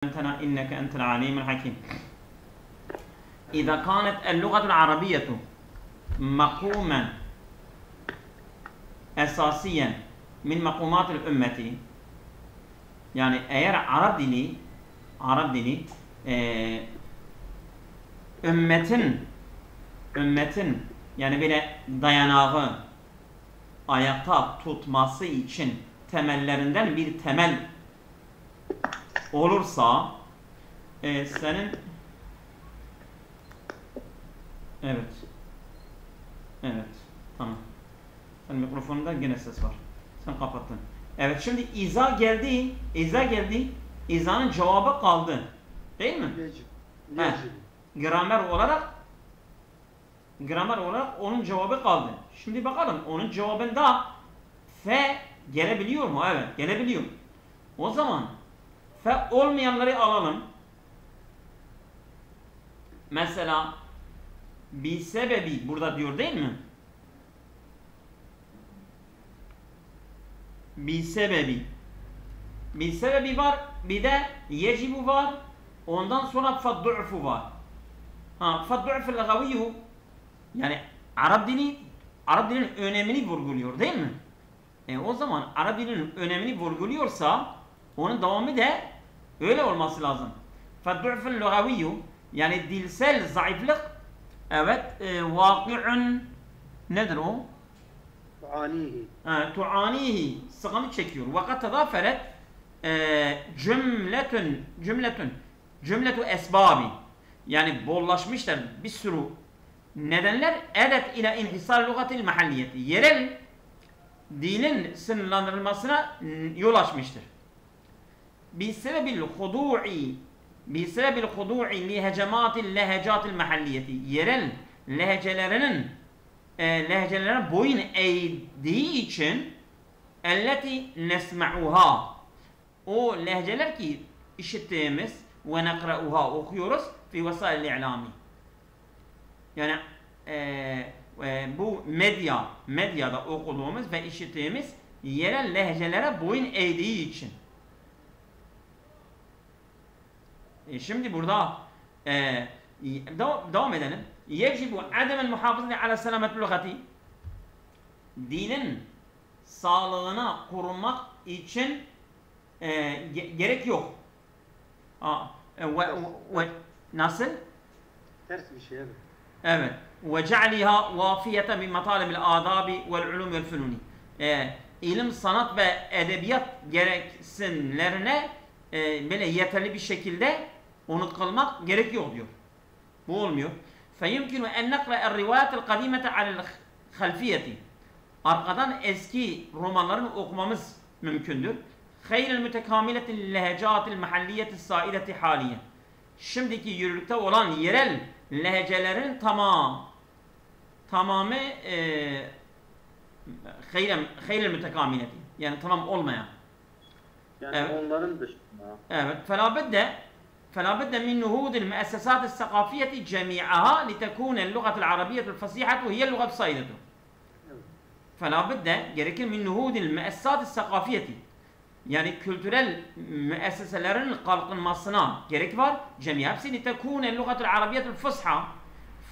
إنك أنت العليم الحكيم. إذا كانت اللغة العربية مقوما أساسيا من مقومات الأمة، yani eğer Arap dili ümmetin yani böyle dayanağı ayakta tutması için temellerinden bir temel olursa senin evet tamam, senin mikrofonunda gene ses var, sen kapattın. Evet, şimdi iza geldi, izanın cevabı kaldı değil mi? Gramer olarak onun cevabı kaldı. Şimdi bakalım onun cevabında fe gelebiliyor mu? Evet, gelebiliyor. O zaman fe olmayanları alalım. Mesela bir sebebi burada diyor değil mi? Bir sebebi var, bir de yecibu var, ondan sonra faddu'fu var. Faddu'fu l-gaviyyu, yani Arap dilinin önemini vurguluyor değil mi? O zaman Arap dilinin önemini vurguluyorsa onun devamı da öyle olması lazım. Faddu'fu l-gaviyyu, yani dilsel zayıflık, evet, vaki'un nedir o? Tu'anihi, sıkıntı çekiyor. Vakat tedaferet cümletu esbabi, yani bollaşmışlar bir sürü nedenler edet ile inhisar lugatil mahalliyeti, yerel dilin sınırlandırılmasına yol açmıştır. Bisebebil hudu'i li hecematil lehecatil mahalliyeti, yerel lehecelerine boyun eğdiği için elleti nesma'uha, o lehceler ki işittiğimiz ve nekra'uha okuyoruz fi vesail i'lami, yani bu medyada okuduğumuz ve işittiğimiz yerel lehcelere boyun eğdiği için. Şimdi burada devam edelim. Yecibu ademel muhafızati ala selametul lugati, dilin sağlığına korunmak için gerek yok. Nasıl? Ters bir şey. Evet. Ve ce'liha vafiyeten min matalibil adabi vel ulum vel fünuni. İlim, sanat ve edebiyat gereksinlerine böyle yeterli bir şekilde onu kılmak gerek yok diyor. Bu olmuyor. فَيُمْكِنُ اَنْ نَقْرَ الرِّوَايَةِ الْقَدِيمَةَ عَلَى الْخَلْفِيَةِ, arkadan eski romanlarını okumamız mümkündür. خَيْرِ الْمُتَكَامِلَةِ اللَّهَجَاتِ الْمَحَلِّيَةِ السَّائِلَةِ حَالِيَةِ, şimdiki yürürlükte olan yerel lehecelerin tamamı خَيْرِ الْمُتَكَامِلَةِ, yani tamam olmayan. Yani evet. Onların dışında. Evet. فلا بد من نهوض المؤسسات الثقافية جميعها لتكون اللغة العربية الفصيحة هي اللغة الصائدة. فلا بد gerekir min nuhudil müessesatis sakafiyeti, yani kültürel müesseselerin kalkınmasına gerek var. Cemiye hepsi litekune lugatul arabiyetul fusha,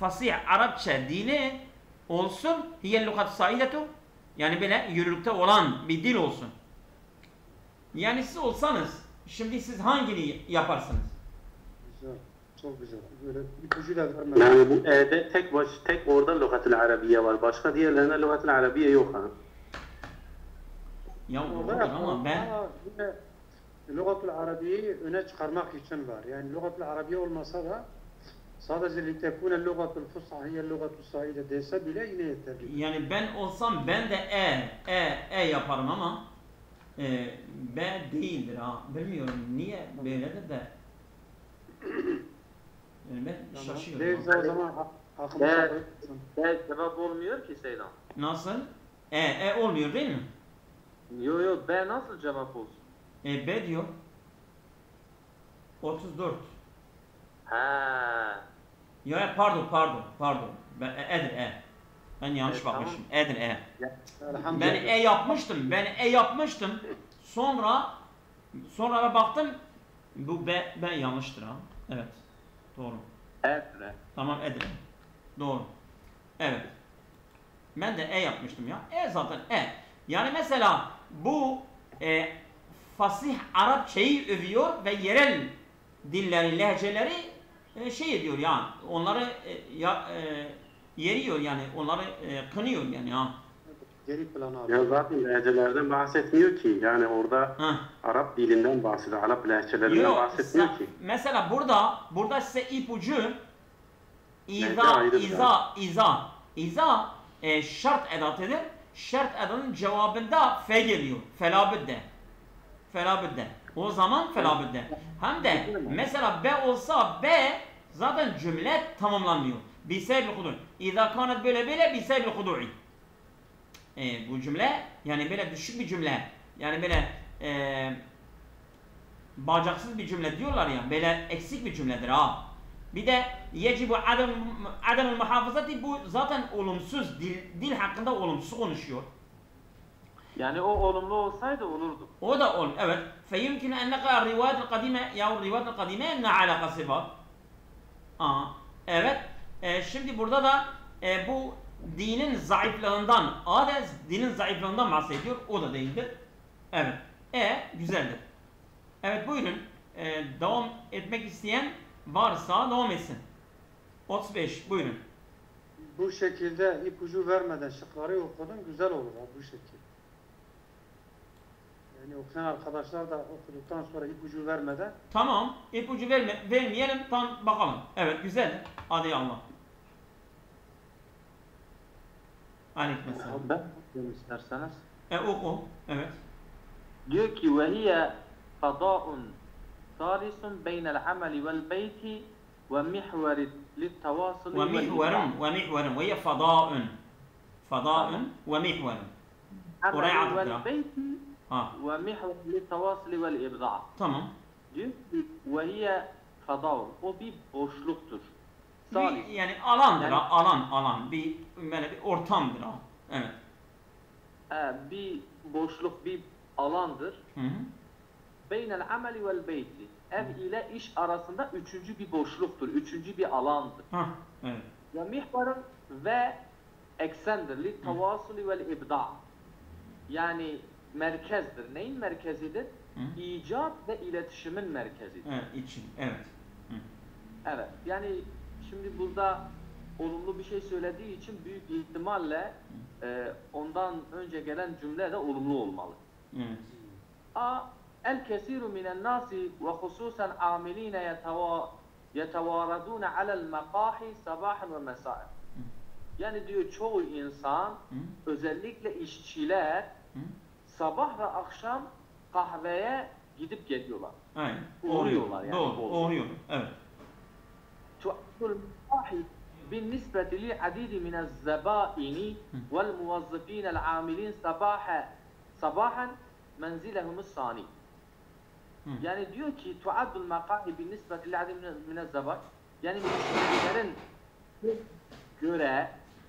fasih Arapça dili olsun. Hiye lugatus saidetu, yani böyle yürürlükte olan bir dil olsun. Yani siz olsanız şimdi siz hangini yaparsınız? Güzel, çok güzel. Böyle ipucuyla vermem. Yani bu tek orada lügatul arabiye var. Başka diğerlerinde lügatul arabiye yok ha. Ya orada ama ben lügatul arabiyeyi öne çıkarmak için var. Yani lügatul arabiye olmasa da sadece litekune lügatul fusha hiye lügatus saide dese bile yine yeterli. Yani ben olsam ben de yaparım ama B değildir ha. Bilmiyorum niye böyledir de. Yani ben şaşıyorum. Neyse o zaman aklımıza cevap olmuyor ki Seydan. Nasıl? Olmuyor değil mi? Yo B nasıl cevap olsun? B diyor. 34. Ya pardon. Edir. Ben yanlış bakmışım. Tamam. Edir. Ben yapmıştım. Sonra baktım Bu B yanlıştır ha. Evet. Doğru. Edre. Tamam Edirne. Doğru. Evet. Ben de E yapmıştım ya. E zaten E. Yani mesela bu fasih Arapçayı övüyor ve yerel dilleri, lehçeleri şey ediyor yani. Onları yeriyor yani. Onları kınıyor yani ha. Geri plana Ya alıyor. zaten lehçelerden bahsetmiyor ki. Yani orada Arap dilinden bahsediyor. Arap lehçelerinden Yok, bahsetmiyor ki. mesela burada size ipucu Lehçe ayrıdır. İza şart edatıdır. Şart edatının cevabında fe geliyor. Felabüdde. O zaman felabüdde. Hem de mesela be olsa be zaten cümle tamamlanmıyor. Bisebbil hudu. İza kanet böyle bisebbil hudu'i. Bu cümle yani böyle düşük bir cümle. Yani böyle bacaksız bir cümle diyorlar ya. Böyle eksik bir cümledir ha. Bir de yecibu ademul muhafazati, bu zaten olumsuz. Dil hakkında olumsuz konuşuyor. Yani o olumlu olsaydı olurdu. O da olum. Evet. Feyumkine enneka rivayet-el kadime ya rivayet-el kadime ne alakası var? Evet. Şimdi burada da bu dinin zayıflığından, dinin zayıflığından bahsediyor. O da değildir. Evet. Güzeldir. Evet buyurun. Devam etmek isteyen varsa devam etsin. 35 buyurun. Bu şekilde ipucu vermeden şıkları okudun, güzel olur ha bu şekilde. Yani okuyan arkadaşlar da okuduktan sonra ipucu vermeden Tamam. İpucu vermeyelim. Tam bakalım. Evet güzel. Hadi Allah. Aleykümselam. Ben okuyayım isterseniz. Oku. Evet. Diyor ki ve hiye fada'un salisun beynel ameli vel beyti ve mihverin littevasılı vel ibda. ومحور وهي فضاء ومحور. Oraya Ameli atıf vel beyti ve mihver littevasılı vel ibda. Tamam. Diyor ki ve hiye fada'un. O bir boşluktur. Yani alandır Yani- ha. Alan. Böyle bir ortamdır ha. Evet. Bir boşluk, bir alandır. Hı. Beynel ameli vel beyti. Ev ile iş arasında üçüncü bir boşluktur. Üçüncü bir alandır. Evet. Ve mihvarın ve eksendir. Li tavasuli vel ibda. Yani merkezdir. Neyin merkezidir? İcat ve iletişimin merkezidir. Evet, için. Evet. Evet. Yani şimdi burada olumlu bir şey söylediği için büyük ihtimalle ondan önce gelen cümle de olumlu olmalı. Evet. الكثير من الناس وخصوصا عاملين يتواردون على المقاهي صباحا ومساء. Yani diyor çoğu insan, özellikle işçiler sabah ve akşam kahveye gidip geliyorlar. Aynen. Uğruyorlar yani. Doğru. Uğruyor. Evet. تعد المقاهي بالنسبة للعديد من الزبائن والموظفين العاملين صباحا منزلهم الثاني. Yani diyor ki tuaddul makahi bin nisbeti li'adim minez zebat, yani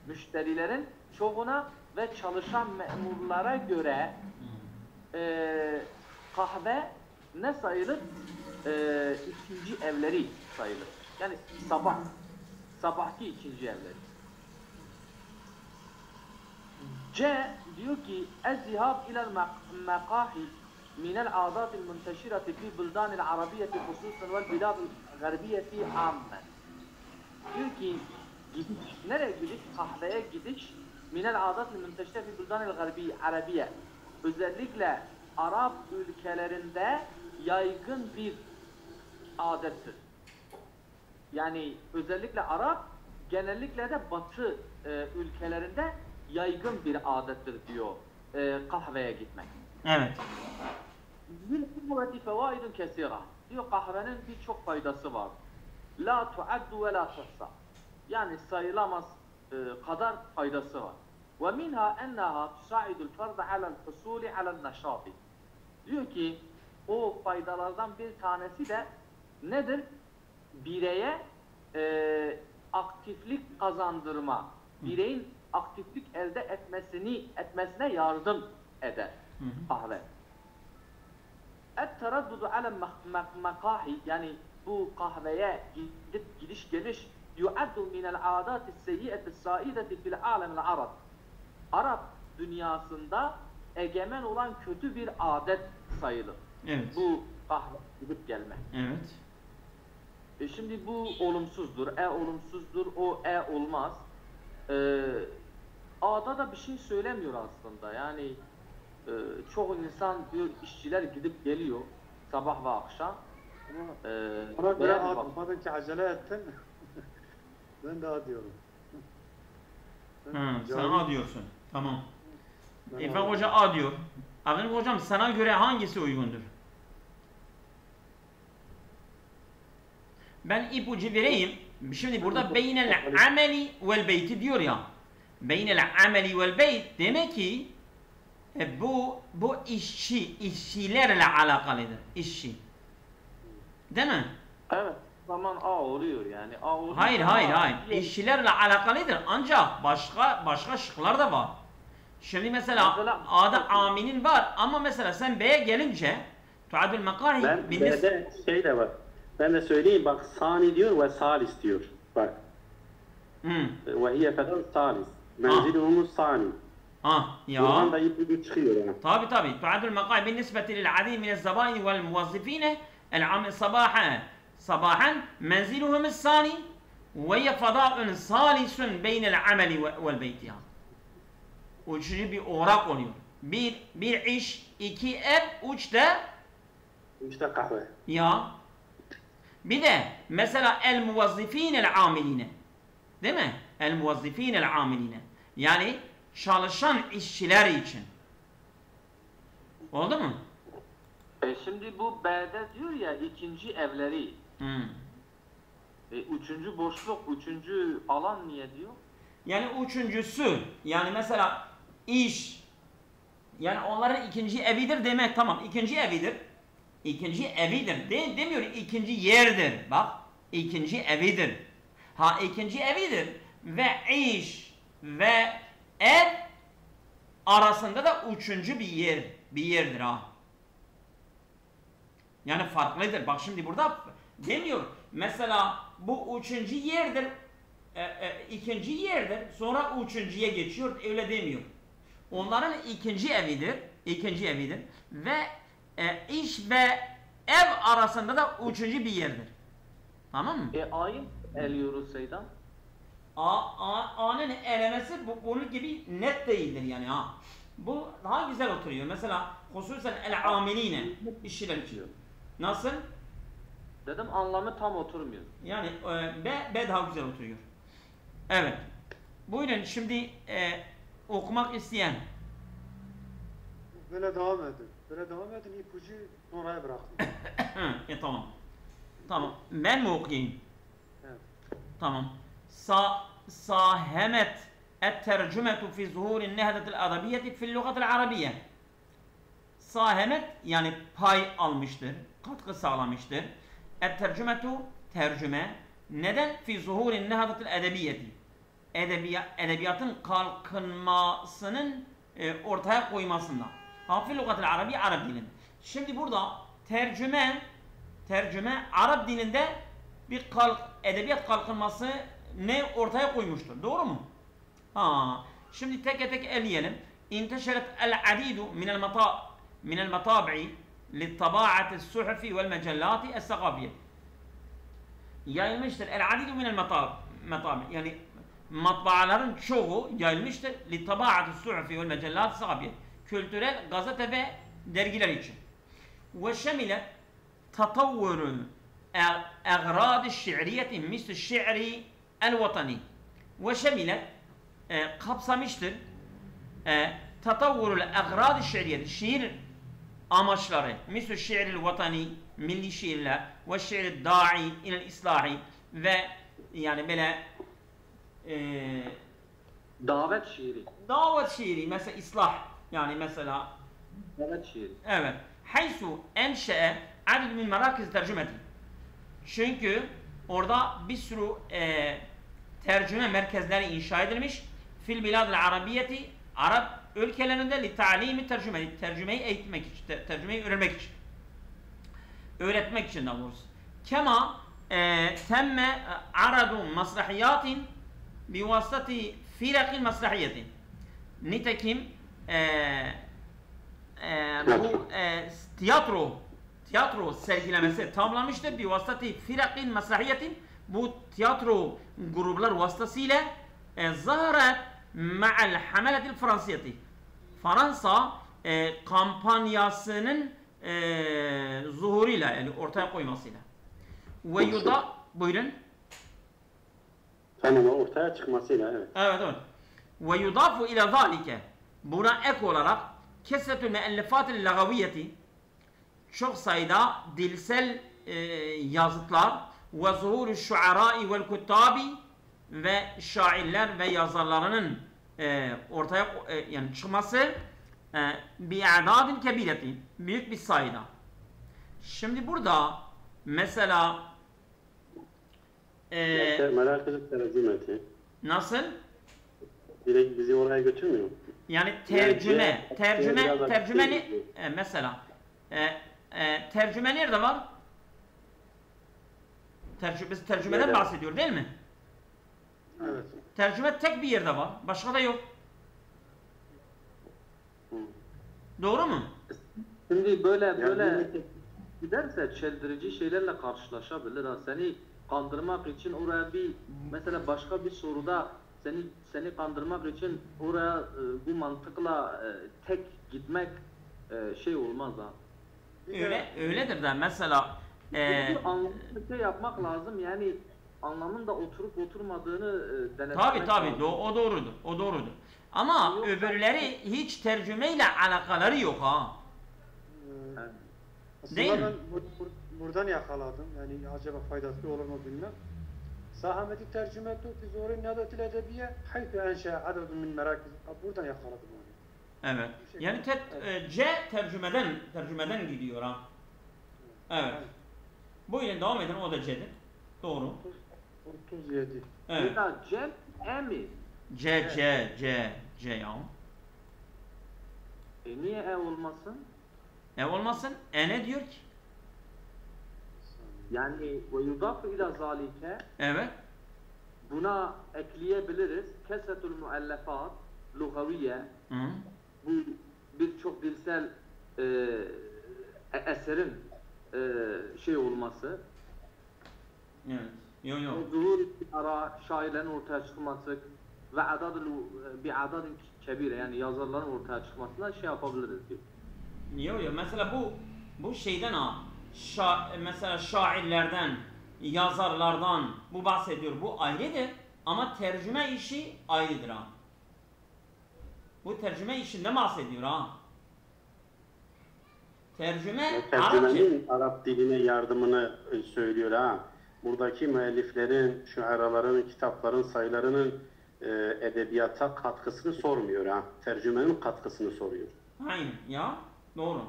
müşterilerin çoğuna ve çalışan memurlara göre kahve ne sayılır? İkinci evleri sayılır. Yani sabahki ikinci evleri. C diyor ki ez-zihab ila'l makahi من العادات المنتشرة في بلدان العربية خصوصا والبلاد الغربية عامة. Diyor ki nereye gidiş? Kahveye gidiş. من العادات المنتشرة في بلدان الغربية. Özellikle Arap ülkelerinde yaygın bir adettir. Yani özellikle Arap, genellikle de Batı ülkelerinde yaygın bir adettir diyor kahveye gitmek. Evet. Lil-kahveti fevaidun kesira. Diyor kahvenin birçok faydası var. La tuaddu ve la tuhsa. Yani sayılamaz kadar faydası var. Ve minha ennaha tusaidu'l ferda ala'l husuli ala'l neşati. Diyor ki o faydalardan bir tanesi de nedir? Bireye aktiflik kazandırma. Bireyin aktiflik elde etmesine yardım eder kahve. Et-teraddudu ale mekahi, yani bu kahveye gidiş geliş yuaddu minel adati seyyi'eti saideti fil alemil arab. Arap dünyasında egemen olan kötü bir adet sayılır. Evet. Bu kahve gidip gelme. Evet. Şimdi bu olumsuzdur, olumsuzdur, o olmaz. A'da da bir şey söylemiyor aslında. Yani çoğu insan diyor, işçiler gidip geliyor sabah ve akşam. Ona göre madem ki acele ettin, ben de A diyorum. Sen A diyorsun. Tamam. İrfan Hoca A diyor. Abdülhamid Hocam sana göre hangisi uygundur? Ben ipucu vereyim. Şimdi burada beynel ameli vel beyti diyor ya. Beynel ameli vel beyt demek ki bu işçilerle alakalıdır. İşçi. Değil mi? Evet. Zaman A oluyor yani. A oluyor. Hayır. İşçilerle alakalıdır. Ancak başka şıklar da var. Şimdi mesela A'da aminin var ama mesela sen B'ye gelince tuadül mekahi Ben B'de şey de var. Ben de söyleyeyim bak sani diyor ve salis diyor. Bak. Ve hiye feden salis. Menziluhumuz sani. Ya. Buradan da ipucu çıkıyor yani. Tabi. Tuadül mekahi binisbeti lil adî minez zabâini vel muvazzifîne el amil sabahan menziluhumuz sani ve hiye fedâ'un salisun beynel ameli vel beyti. Üçüncü bir olarak oluyor. Bir iş, iki ev, üç de kahve. Ya. Bir de mesela el muvazzifînel amiline. Değil mi? El muvazzifînel amiline. Yani çalışan işçiler için. Oldu mu? Şimdi bu B'de diyor ya ikinci evleri. Üçüncü boşluk, üçüncü alan niye diyor? Yani üçüncüsü, yani mesela iş, yani onların ikinci evidir demek, tamam, ikinci evidir. İkinci evidir demiyor, ikinci yerdir. Bak, ikinci evidir. İkinci evidir ve iş ve ev arasında da üçüncü bir yerdir ha. Yani farklıdır. Bak şimdi burada demiyor. Mesela bu üçüncü yerdir, ikinci yerdir, sonra üçüncüye geçiyor, öyle demiyor. Onların ikinci evidir ve iş ve ev arasında da üçüncü bir yerdir. Tamam mı? A'yı eliyoruz Seydan. A'nın elemesi bunun gibi net değildir yani ha. Bu daha güzel oturuyor. Mesela hususen el amiline işçiler için. Nasıl? Dedim anlamı tam oturmuyor. Yani B daha güzel oturuyor. Evet. Buyurun şimdi okumak isteyen. Böyle devam edin. İpucu oraya bıraktım. Tamam. Tamam. Ben mi okuyayım? Evet. Tamam. Sahemet et-tercümetu fi zuhurin nehdetil adabiyeti fil lugatil arabiyye. Sahemet yani pay almıştır, katkı sağlamıştır. Et-tercümetu tercüme. Neden? Fi zuhurin nehdetil edebiyeti. Edebiyatın kalkınmasının ortaya koymasında. Fil lugatil arabiyye Arap dilinde. Şimdi burada tercüme Arap dilinde bir edebiyat kalkınması ne ortaya koymuştur. Doğru mu? Şimdi tek tek eleyelim. İnteşeret el-adidu minel matabi'i littabaati suhufi vel mecellati es-sakafiye. Yayılmıştır. El-adidu minel matabi. Yani matbaaların çoğu yayılmıştır. Littabaati suhufi vel mecellati es-sakafiye. Kültürel gazete ve dergiler için. Ve şemile tatavvuru eğrad-ı şi'riyeti misl şi'ri el-vatani. Ve şemile kapsamıştır. Tatavvurul eğrad-ı şi'riyeti, şiir amaçları, misl şi'ril vatani, milli şiirler ve şi'ril da'i ilel islahi ve yani böyle davet şiiri, mesela islah, yani mesela davet şiiri. Evet. Haysu enşe'e aded min merakiz tercümeti. Çünkü orada bir sürü tercüme merkezleri inşa edilmiş. Fil biladil arabiyeti, Arap ülkelerinde li ta'limi tercümeyi eğitmek için, tercümeyi öğrenmek için. Öğretmek için daha doğrusu. Kema temme aradu masrahiyatin bivasıtati firakil masrahiyetin. Nitekim bu tiyatro sergilemesi tamamlamıştır. Bivasıtati firakil masrahiyetin. Bu tiyatro gruplar vasıtasıyla zaharet ma'al hameletil fransiyeti. Fransa kampanyasının zuhuruyla, yani ortaya koymasıyla. Ve yuda, buyurun. Tamam, ortaya çıkmasıyla, evet. Evet, evet. Ve yudafu ila zalike, buna ek olarak kesretül meellefatil lagaviyeti, çok sayıda dilsel yazıtlar ve zuhurü şuarai vel kuttabi ve şairler ve yazarlarının ortaya yani çıkması bi'adadin kebiretin, büyük bir sayıda. Şimdi burada mesela merak edip tercüme etti. nasıl? Direkt bizi oraya götürmüyor mu? Yani tercümeni mesela tercüme nerede var? Biz tercümeden bahsediyor değil mi? Evet. Tercüme tek bir yerde var. Başka da yok. Doğru mu? Şimdi böyle giderse çeldirici şeylerle karşılaşabilir. Ha. Seni kandırmak için oraya mesela başka bir soruda seni kandırmak için oraya bu mantıkla tek gitmek şey olmaz ha. Öyledir de mesela anlamlı bir şey yapmak lazım. Yani anlamın da oturup oturmadığını denetlemek tabii lazım. o doğrudur. O doğrudur. Ama öbürleri hiç tercümeyle alakaları yok ha. Değil Aslında mi? ben buradan yakaladım. Yani acaba faydası olur mu bilmem. Sahameti tercüme etti fi zuhurin nadatil edebiye haythu enşe adedun min merakiz. Buradan yakaladım onu. Evet. Yani tercümeden gidiyor ha. Evet. Buyurun devam edin, o da C'dir. Doğru. 37. Evet. Burada cem emi. C ya. Niye e olmasın? Ne olmasın? Ne diyor ki? Yani ve yudafu ila zalike, Evet. buna ekleyebiliriz. Kesetul muallefat lugaviye. Hı. Bu birçok dilsel eserin şey olması. Evet. Yok. Zuhur ara şairlerin ortaya çıkması ve bi'adadin kebire, yani yazarların ortaya çıkmasına şey yapabiliriz diyor. Yok. Mesela bu şeyden ha. Mesela şairlerden, yazarlardan bu bahsediyor. Bu ayrıdır ama tercüme işi ayrıdır ha. Bu tercüme işinde bahsediyor ha. Tercüme Tercümenin Arap diline yardımını söylüyor ha. Buradaki müelliflerin, şuaraların, kitapların sayılarının edebiyata katkısını sormuyor ha. Tercümenin katkısını soruyor. Aynen ya. Doğru.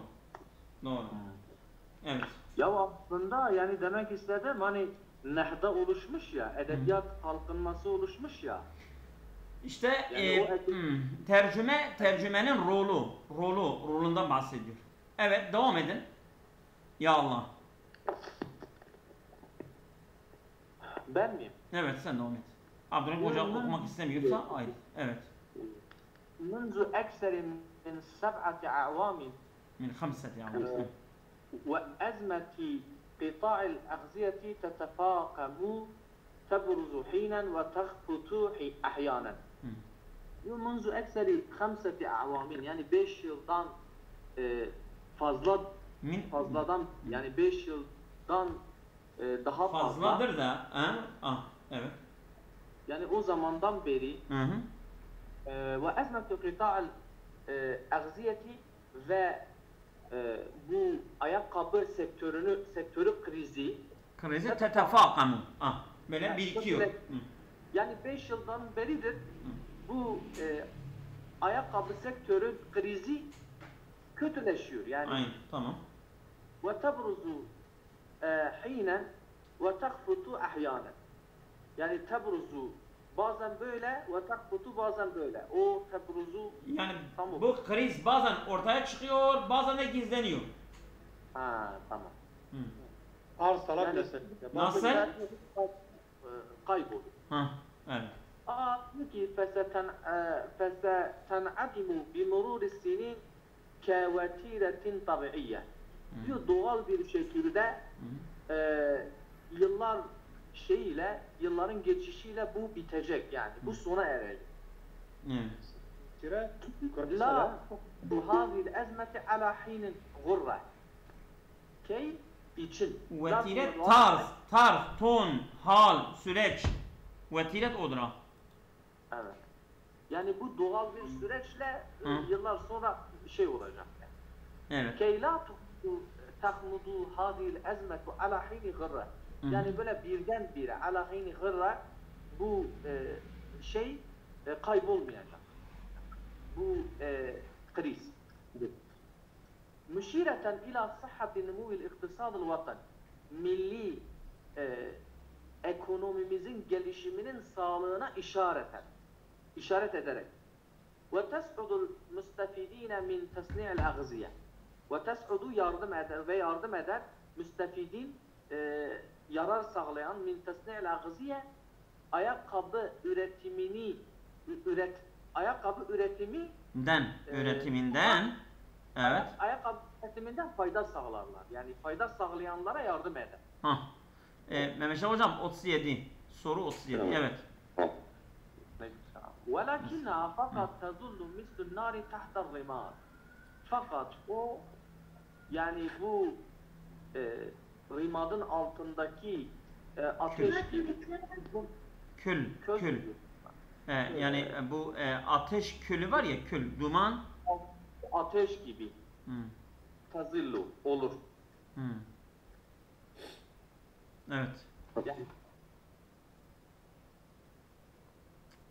Evet. Ya aslında yani demek istedim, hani nehda oluşmuş ya, edebiyat kalkınması oluşmuş ya. İşte Yani tercümenin rolundan bahsediyor. Evet, devam edin. Ya Allah. Ben miyim? Evet, sen devam et. Abdurrahim Hoca okumak istemiyorsa ayrı. Evet. منذ أكثر من 7 أعوام من 5 أعوام. وأزمة قطاع الأغذية تتفاقم تبرز حينا وتخفت أحيانا. منذ أكثر 5 أعوام, yani 5 yıldan fazladan, yani 5 yıldan daha fazla. Fazladır da. Evet. Yani o zamandan beri ve ezmetu qita'al agziyeti ve bu ayakkabı sektörü krizi tetefakamu. Böyle birikiyor. Yani 5 yıldan beridir bu ayakkabı sektörü krizi kötüleşiyor. Yani aynen, tamam. ve tebruzu hinen ve takhfutu ahyanen. Yani tebruzu bazen böyle ve takhfutu bazen böyle. O tebruzu, yani tamam. Bu kriz bazen ortaya çıkıyor, bazen de gizleniyor. Tamam. Arz talep Yani- meselesi. Nasıl? Kayboluyor. Ha, evet. diyor ki فَسَتَنْعَدِمُ بِمُرُورِ السِّنِينَ كَوَتِيرَةٍ طَبِعِيَّةٍ diyor doğal bir şekilde yıllar yılların geçişiyle bu bitecek yani. Bu sona erecek. Evet. La هذه الأزمة على حين غرة. Key için. Vetiret Zaten- tarz, ton, hal, süreç. Vetiret odra. Evet. Yani bu doğal bir süreçle yıllar sonra şey olacak. Evet. Key la tahmudu hadil ezmetu ala hini gırra. Yani böyle birdenbire ala hini gırra bu kaybolmayacak. Bu kriz. Müşireten ila sıhhati numuvil iktisadil vatan. Milli ekonomimizin gelişiminin sağlığına işaret ederek ve tes'udul müstefidine min tesni'il agziye ve tes'udu yardım eder müstefidin yarar sağlayan min tesni'il agziye ayakkabı üretiminden evet. Ayakkabı üretiminden fayda sağlarlar. Yani fayda sağlayanlara yardım eder. Mehmet hocam 37. Soru 37. Evet. وَلَكِنَّا فَقَدْ تَظُلُّ مِثْلُ النَّارِ تَحْتَ الرِّمَارِ. Fakat o yani bu rimadın altındaki ateş gibi Kül. Yani bu ateş külü var ya, kül, duman. Ateş gibi tazillu olur. Evet. Yani,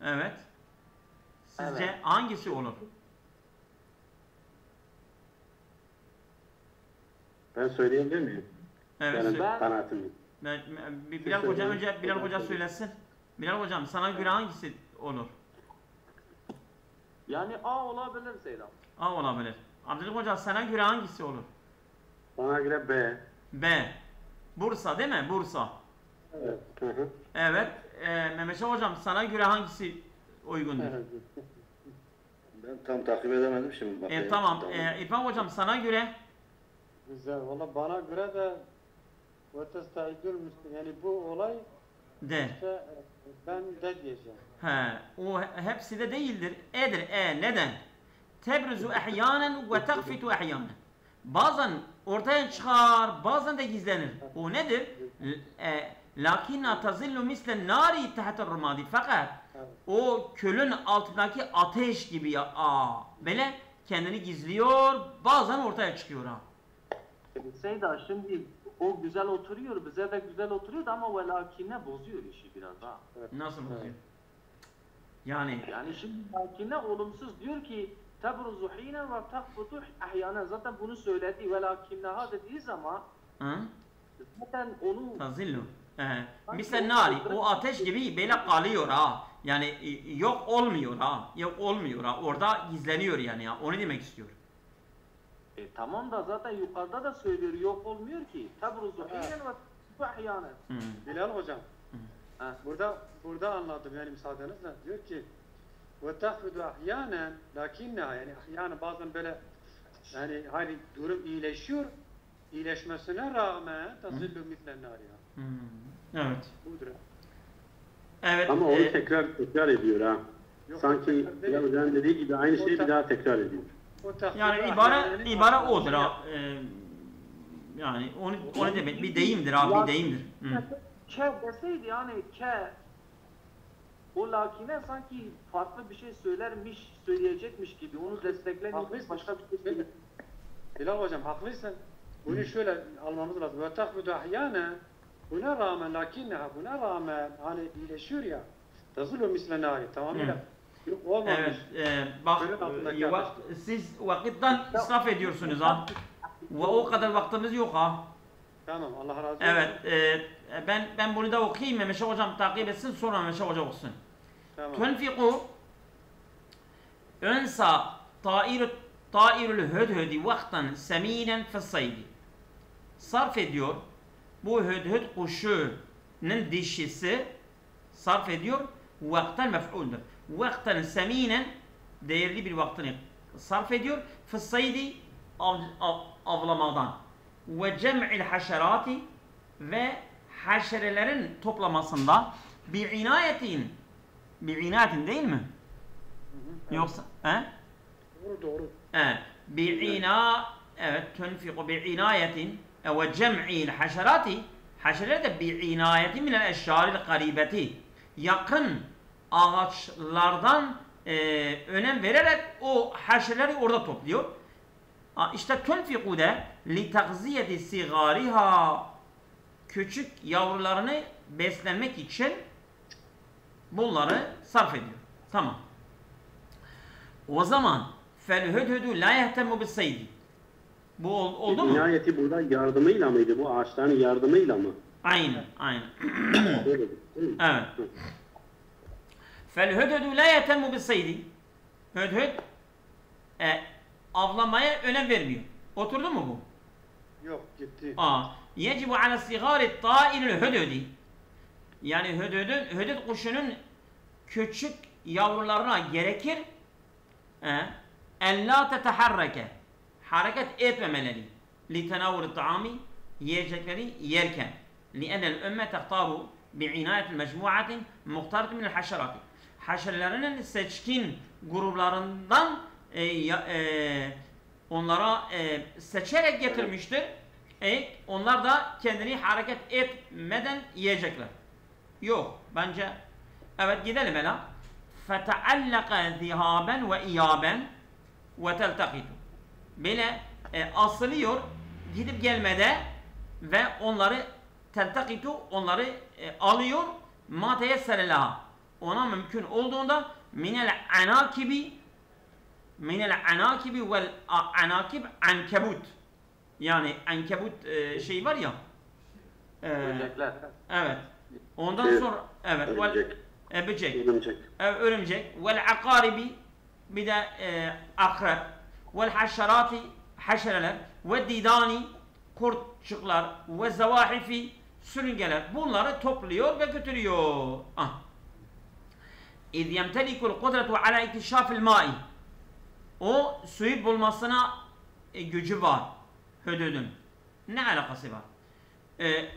evet. Sizce Evet. hangisi olur? Ben söyleyebilir miyim? Evet. Benim Ben- kanaatim. Bilal Hoca önce Bilal Hoca söylesin. Bilal Hocam sana göre hangisi olur? yani A olabilir Seydam. A olabilir. Abdülhamid Hoca sana göre hangisi olur? Bana göre B. B. Bursa değil mi? Bursa. Evet. Hı. Evet. Mehmet Hocam sana göre hangisi uygundur? Ben tam takip edemedim şimdi. Bakayım. Tamam. İrfan Hocam sana göre Güzel. Valla bana göre de yani bu olay D. işte ben de diyeceğim. O hepsi de değildir. E'dir. Neden? Tebrizu ehyanen ve tekfitu ehyanen. Bazen ortaya çıkar, bazen de gizlenir. O nedir? Lakinna tazillu mislen nari tahta rumadi. Fakat o külün altındaki ateş gibi böyle kendini gizliyor, bazen ortaya çıkıyor Seyda şimdi o güzel oturuyor, bize de güzel oturuyordu ama velakine bozuyor işi biraz ha. Nasıl bozuyor? Yani şimdi velakine olumsuz diyor ki tebruzu hine ve takfutu ahyanen. Zaten bunu söyledi velakinneha dediği zaman zaten onu tazillu. Mislen nari, o ateş gibi böyle kalıyor Yani yok olmuyor Orada gizleniyor yani Onu demek istiyor. Tamam da zaten yukarıda da söylüyor yok olmuyor ki. Tebruzu hinen ve takfutu ahyanen. Bilal hocam. Burada anladım yani müsaadenizle. Diyor ki ve tahfudu ahyanen lakinna yani ahyanen bazen böyle yani hani durum iyileşiyor. İyileşmesine rağmen tazillu mislen nar ya. Evet. Budur. Evet. Ama onu tekrar ediyor ha. Yok, Sanki tekrar değil. Bilal Hoca'nın dediği gibi aynı şeyi bir daha tekrar ediyor. Yani ibare odur Yani onu demek bir deyimdir bir deyimdir. Ke deseydi yani o lakine sanki farklı bir şey söyleyecekmiş gibi onu desteklemiyor başka bir şey söylüyor. Bilal hocam haklısın. Bunu şöyle almamız lazım. Ve tahfudu ahyanen buna rağmen hani iyileşiyor ya. Tazillu mislen nar tamamıyla. Yok olmamış. Evet. Bak siz vakitten israf ediyorsunuz Ve o kadar vaktimiz yok Tamam Allah razı olsun. Evet. Ben bunu da okuyayım. Mehmet Hocam takip etsin sonra Mehmet Hoca okusun. Tamam. Tunfiku önsa tairul hudhudi vaktan seminen fissaydi. sarf ediyor. Bu hüdhüd kuşunun dişisi sarf ediyor. Vakten mef'uldür. Vakten seminen değerli bir vaktini sarf ediyor. Fıssaydi avlamadan. Ve cem'il haşerati ve haşerelerin toplamasında bi'inayetin değil mi? Yoksa Doğru. Evet, tunfiku bi'inayetin ve cem'il haşerati haşereler de bi'inayetin minel eşşaril garibeti yakın ağaçlardan önem vererek o haşereleri orada topluyor. İşte tunfiku de li takziyeti sigariha küçük yavrularını beslenmek için bunları sarf ediyor. Tamam. O zaman fel hüdhüdü la yehtemu bis saydi. Bu oldu mu? İnayeti burada yardımıyla mıydı? Bu ağaçların yardımıyla mı? Aynen. Evet. Fel hüdhüdü la yehtemu bis saydi. Hüdhüd avlamaya önem vermiyor. Oturdu mu bu? Yok, gitti. Yecibu ala sigari ta'ilül hüdhüdi. Yani hüdhüd kuşunun küçük yavrularına gerekir en la teteharreke hareket etmemeleri li tenavvur ta'ami yiyecekleri yerken li'enel ümme tehtaru bi'inayetil mecmuatin muhtarat minel haşerati haşerlerinin seçkin gruplarından onlara seçerek getirmiştir. Onlar da kendini hareket etmeden yiyecekler. Yok. Bence evet gidelim hele. فَتَعَلَّقَ ذِهَابًا وَاِيَابًا وَتَلْتَقِتُ Böyle asılıyor gidip gelmede ve onları teltakitu onları alıyor ma teyessere laha ona mümkün olduğunda minel anakibi vel anakib ankebut yani ankebut şey var ya Böcekler. evet ondan sonra evet böcek örümcek vel akaribi bir de akrep vel haşerati haşereler ve didani kurtçuklar ve zevahifi sürüngeler bunları topluyor ve götürüyor. İz yemtelikul kudretu ala iktişafil mai o suyu bulmasına gücü var hüdüdün. Ne alakası var? Evet.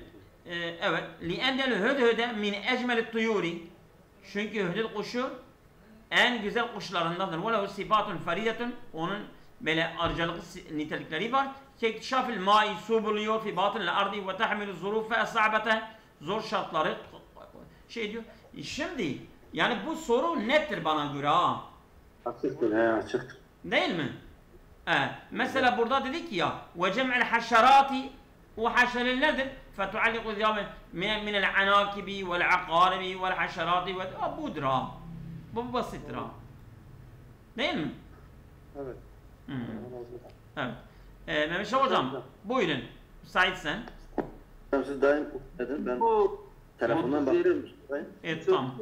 Li'ennel hüdhüde min ecmelit tuyuri çünkü hüdhüd kuşu en güzel kuşlarındandır. Ve lehu sifatun feridetun onun böyle ayrıcalıklı nitelikleri var. Kektişafil mai su buluyor fi batınil ardi ve tahmilu zurufe es'abete zor şartları şey diyor. Şimdi yani bu soru nettir bana göre ha. Açıktır, açıktır. Değil mi? Mesela burada dedik ya ve cem'il haşerati o haşereler nedir? Fetualliku ziyâme minel anakibi vel akaribi vel haşerati ve budur ha. Bu basittir ha. Değil mi? Evet. Evet. Mehmet Şah hocam buyurun. Müsaitsen. Siz daim edin. Ben Bu telefondan bakıyorum. Tamam.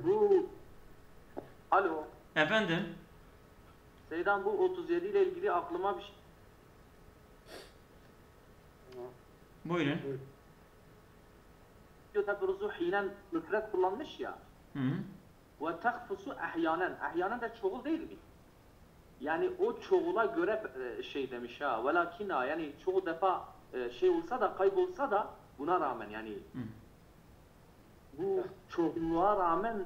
Bu alo. Efendim. Seydan bu 37 ile ilgili aklıma bir şey. Buyurun. Tebruzu hinen müfret kullanmış ya. Ve tekfusu ahyanen. Ahyanen de çoğul değil mi? Yani o çoğula göre şey demiş ha. Velakina yani çoğu defa şey olsa da kaybolsa da buna rağmen yani bu çoğunluğa rağmen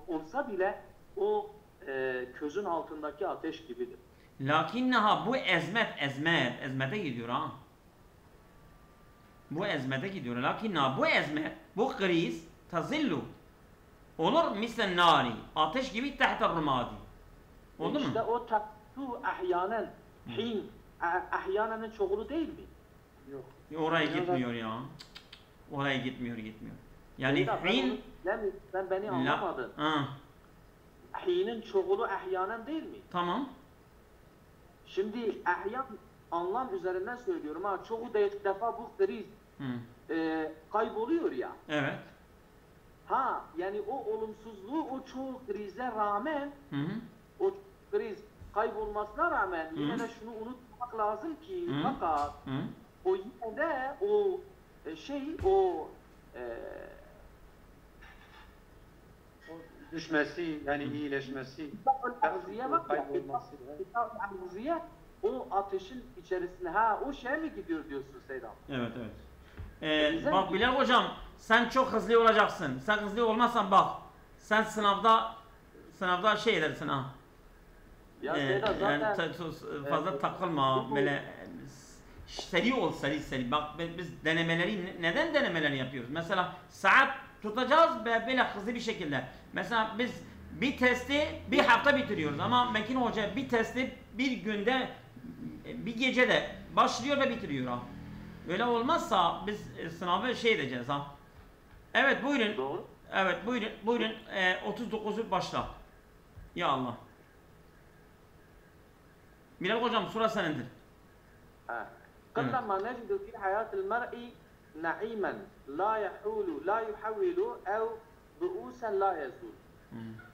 olsa bile o közün altındaki ateş gibidir. Lakinnaha bu ezmete gidiyor ha. Bu ezmete gidiyor. Lakinnaha bu ezmet, bu kriz tazillu olur mislen nari. Ateş gibi tahta rumadi. Oldu mu? İşte o taktu ahyanen hin ahyanen'in çoğulu değil mi? Yok. Oraya gitmiyor ya. Oraya gitmiyor. Yani hin sen beni anlamadın. Hinin çoğulu ahyanen değil mi? Tamam. Şimdi ahyan anlam üzerinden söylüyorum ha. Çoğu defa bu kriz kayboluyor ya. Evet. Yani o olumsuzluğu o çoğu krize rağmen o kriz kaybolmasına rağmen yine de şunu unutmamak yapmak lazım ki Hı. fakat Hı? o yine de o Düşmesi yani iyileşmesi. Arzuya bak ya. Kaybolması. Arzuya o ateşin içerisine o şey mi gidiyor diyorsun Seydam? Evet, evet. Güzel Bak mi? Bilal hocam, sen çok hızlı olacaksın. Sen hızlı olmazsan bak, sen sınavda şey edersin ha. Ya Seydam zaten Yani fazla takılma, böyle seri ol, seri. Bak biz neden denemeleri yapıyoruz? Mesela saat tutacağız ve böyle hızlı bir şekilde. Mesela biz bir testi bir hafta bitiriyoruz ama Mekin Hoca bir testi bir günde, bir gecede başlıyor ve bitiriyor ha. Böyle olmazsa biz sınavı şey edeceğiz ha. Evet buyurun. doğru. Evet buyurun 39'u başla. Ya Allah. Bilal hocam sura senindir. قلما نجد في حياة المرء نعيما لا يحول لا يحول أو بؤوسا لا يزول.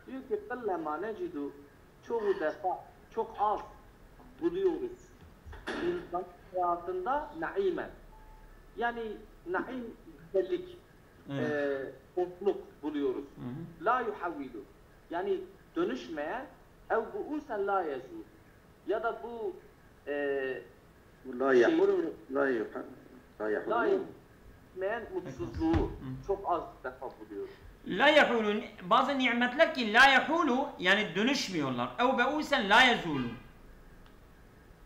Diyor ki قلما نجد çoğu defa çok az buluyoruz insan hayatında naimen. Yani naim güzellik, mutluluk buluyoruz. La yuhavvilu. Yani dönüşmeyen ev bu'usen la yazul. Ya da bu La yahulu la yuha. La la yahulu. dönüşmeyen mutsuzluğu çok az defa buluyoruz. La yahulu, bazı nimetler ki la yahulu yani dönüşmüyorlar. Ev be'usen la yazulu.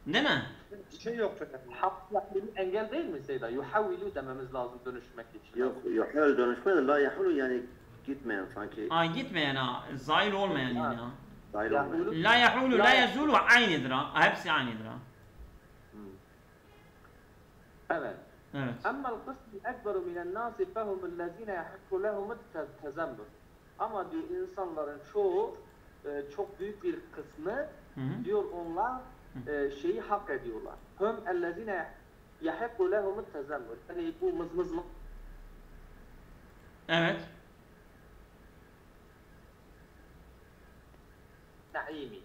Değil mi? Bir şey yok fakat. Haklı engel değil mi Seyda? Yuhavvilu dememiz lazım dönüşmek için. Yok yuhal dönüşmedi. La yahulu yani gitmeyen sanki. Ay gitmeyen ha, zail olmayan yani ha. Dahil olmayan. La yahulu la yazulu aynıdır ha. Hepsi aynıdır ha. Evet. Evet. Ama el-kısm ekberu minen nasi fehumüllezine yahikku lehumut tezemmür. Ama diyor insanların çoğu çok büyük bir kısmı diyor onlar şeyi hak ediyorlar. Hum ellezine yahikku lehumut tezemmür. Yani bu mızmızlık. Evet. Naimi.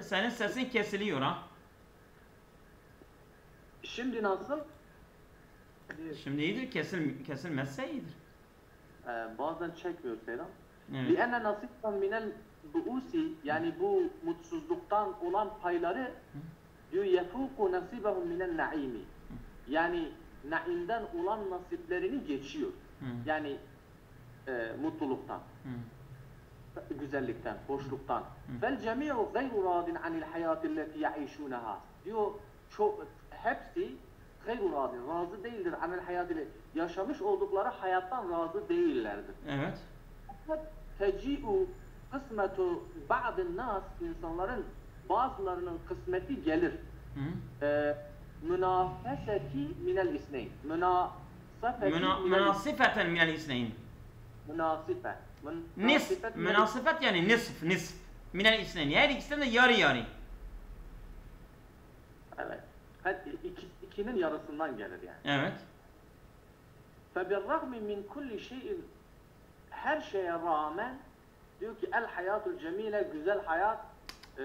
Senin sesin kesiliyor ha. Şimdi nasıl? Şimdi iyidir, kesilmezse iyidir. Bazen çekmiyor Selam. Evet. Li'enne nasibben minel bu'usi yani bu mutsuzluktan olan payları diyor yefuku nasibahum minel naimi. Yani naimden olan nasiplerini geçiyor. Yani mutluluktan, güzellikten, hoşluktan. Fel cemi'u gayru radin anil hayatilleti ya'işunaha. Diyor hepsi gayru radin, razı değildir anil hayatilleti. Yaşamış oldukları hayattan razı değillerdir. Evet. Teci'u kısmetu ba'dın nas, insanların bazılarının kısmeti gelir. Münafeseti minel isneyn. Münasifeten minel isneyn. Münasife. Münasifet yani nisf. Minel isneyn. Her ikisinden de yarı. Evet. İkinin yarısından gelir yani. Evet. Febirrahmi min kulli şeyin, her şeye rağmen diyor ki el hayatul cemile, güzel hayat.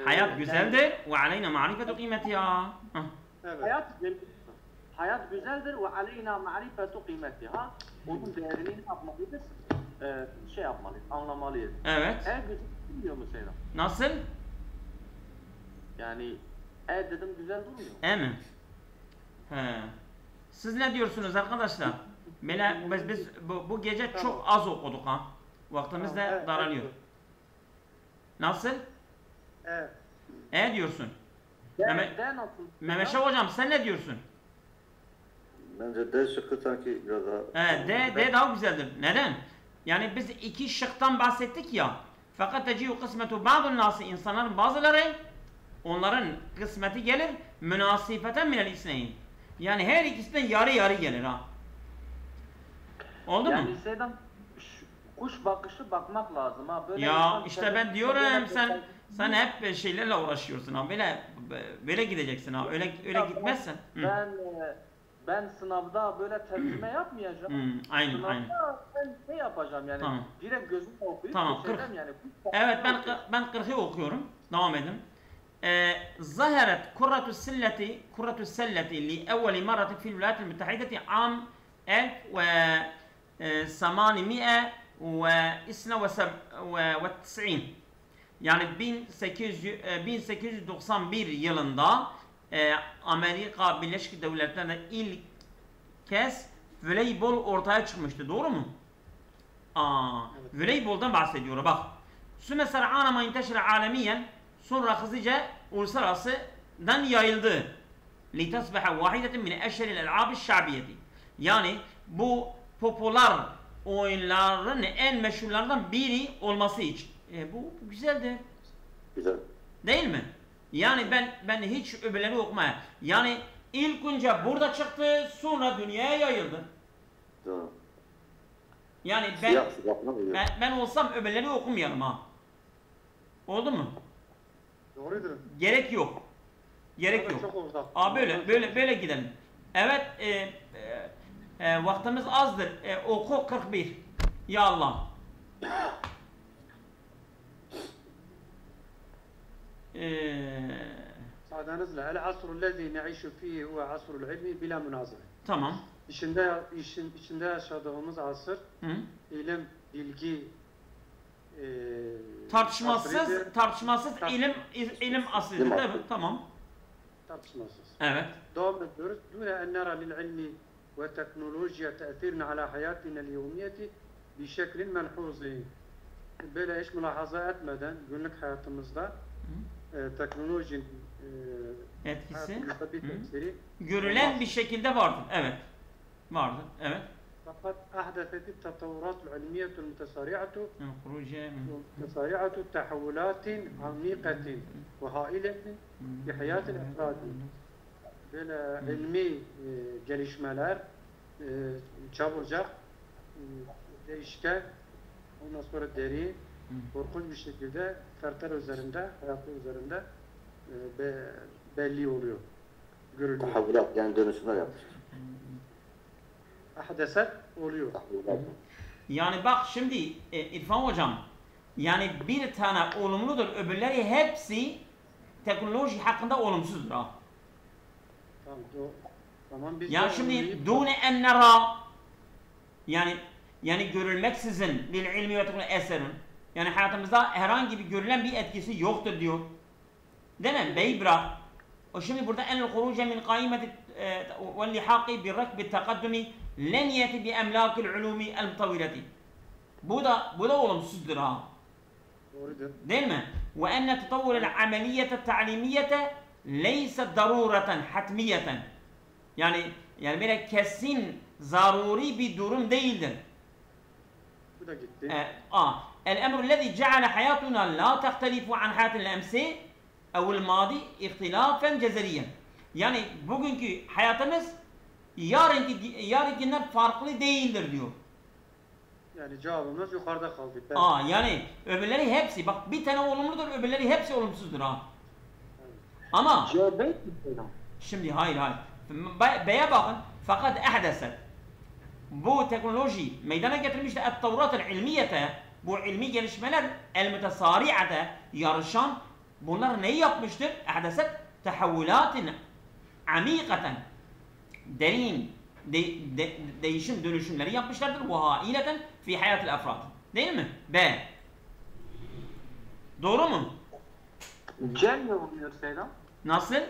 Hayat güzeldir ve aleyna ma'rifetu kıymetiha. Evet. Hayat güzeldir ve aleyna ma'rifetu kıymetiha. Onun değerini yapmalıyız. Şey yapmalıyız, anlamalıyız. Evet. Güzel durmuyor mu Seydam? Nasıl? Yani dedim güzel durmuyor. Mi? He. Siz ne diyorsunuz arkadaşlar? Biz bu gece çok az okuduk ha. Vaktimiz de daralıyor. Nasıl? Evet. Diyorsun. Nasıl? Mehmet hocam sen ne diyorsun? Bence D şıkkı sanki biraz daha... D daha güzeldir. Neden? Yani biz iki şıktan bahsettik ya. Fakat teciyu kısmetu bazı nasi, insanların bazıları onların kısmeti gelir münasifeten minel isneyn. Yani her ikisinden yarı gelir ha. Oldu mu? Yani Seydam kuş bakışı bakmak lazım ha. Böyle ya işte ben diyorum sen hep şeylerle uğraşıyorsun ha. Böyle gideceksin ha. Öyle gitmezsen. Ben sınavda böyle tercüme yapmayacağım. Aynen. Sınavda ben ne yapacağım yani? Tamam. Direkt gözümle okuyup tamam, şeyden yani. Evet ben 40'ı okuyorum. Devam edin. ظهرت كرة السلة لأول مرة في الولايات المتحدة عام 1892. Yani 1891 yılında Amerika Birleşik Devletleri'nde ilk kez voleybol ortaya çıkmıştı. Doğru mu? Voleyboldan bahsediyor bak. Sümme ser'ana ma inteşre alemiyen, sonra hızlıca uluslararasıdan yayıldı. Litasbaha vahideten min eşheril el'ab şa'biyeti. Yani bu popüler oyunların en meşhurlarından biri olması için. Bu güzeldir. Güzel. Değil mi? Yani ben hiç öbürleri okumaya. Yani ilk önce burada çıktı, sonra dünyaya yayıldı. Doğru. Yani ben olsam öbürleri okumayalım ha. Oldu mu? Doğrudur. Gerek yok. Gerek yok. Çok uzak. Böyle gidelim. Evet, vaktimiz azdır. Oku 41. Ya Allah. Müsaadenizle el asrul lezî ne'işu fîhî huve asrul ilmi bila münazara. Tamam. İçinde yaşadığımız asır ilim, bilgi tartışmasız ilim aslidir. Evet, tamam. Tartışmasız. Evet. Devam ediyoruz. Dûne en nera lil ilmi ve teknolojiye te'thîrne alâ hayâtinel yevmiyeti bi şeklin menhûzî. Böyle hiç mülahaza etmeden günlük hayatımızda teknolojinin etkisi görülen bir şekilde vardır. Evet. Vardır. Evet. Fakat ahdesetit tetavvuratul ilmiyetul mutesari'atu tehavvulatin amikatin ve hailetin bi hayatil efradi. Böyle ilmi gelişmeler çabucak, değişken, ondan sonra derin, korkunç bir şekilde fertler üzerinde, hayatlar üzerinde belli oluyor, görülüyor. Tahavvulat, yani dönüşümler yapmıştır. Ahdeset oluyor. Yani bak şimdi İrfan hocam, yani bir tane olumludur, öbürleri hepsi teknoloji hakkında olumsuzdur ha. Tamam, biz yani şimdi dune en nera, yani görülmeksizin lil ilmi ve teknoloji eserin, yani hayatımızda herhangi bir görülen bir etkisi yoktur diyor. Değil mi? Bey bırak. O şimdi burada enel huruce min kaimeti ve lihaqi bi rakbi takaddumi len yeti bi emlakil ulumi el mutavileti. Bu da olumsuzdur ha. Doğrudur. Değil mi? Ve enne tetavvurel ameliyete ta'limiyete leyse darureten hatmiyeten. Yani böyle kesin zaruri bir durum değildir. Bu da gitti. El emru lezi ceale hayatuna la tehtelifu an hayatil emsi evvel madi ihtilafen cezeriyen. Yani bugünkü hayatımız yarınkinden farklı değildir diyor. Yani cevabımız yukarıda kaldı. Yani öbürleri hepsi, bak bir tane olumludur, öbürleri hepsi olumsuzdur ha. Ama şimdi hayır. Beye bakın, fakat ehdeset. Bu teknoloji meydana getirmişti et-tavrat-ı ilmiyete, bu ilmi gelişmeler el-mütesari'ate, yarışan, bunlar neyi yapmıştır? Ehdeset tehavvulatin amikaten, derin değişim dönüşümleri yapmışlardır. Ve haileten fi hayatil efrad. Değil mi? B. Doğru mu? C ne oluyor Seydam? Nasıl?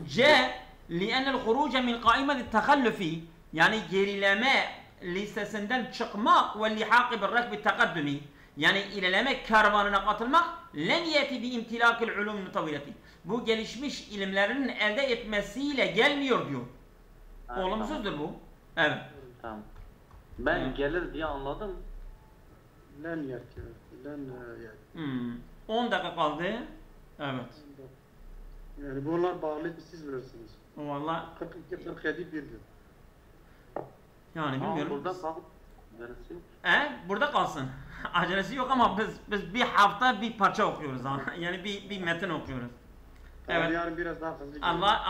C li'ennel huruce min kaimet tehallufi, yani gerileme listesinden çıkma ve lihaqi bir rakbi tekaddumi, yani ilerleme kervanına katılmak len yeti bi imtilakil ulum mutavileti. Bu gelişmiş ilimlerin elde etmesiyle gelmiyor diyor. Evet, olumsuzdur tamam. Bu. Evet. Tamam. Ben gelir diye anladım. Len yeti. 10 dakika kaldı. Evet. Yani bunlar bağlı, siz bilirsiniz. Vallahi 42-47 birdir. yani bilmiyorum. Burada kaldı. Burada kalsın. Acelesi yok ama biz bir hafta bir parça okuyoruz ha. Yani bir metin okuyoruz. Evet. Evet. Yarın biraz daha hızlı. Allah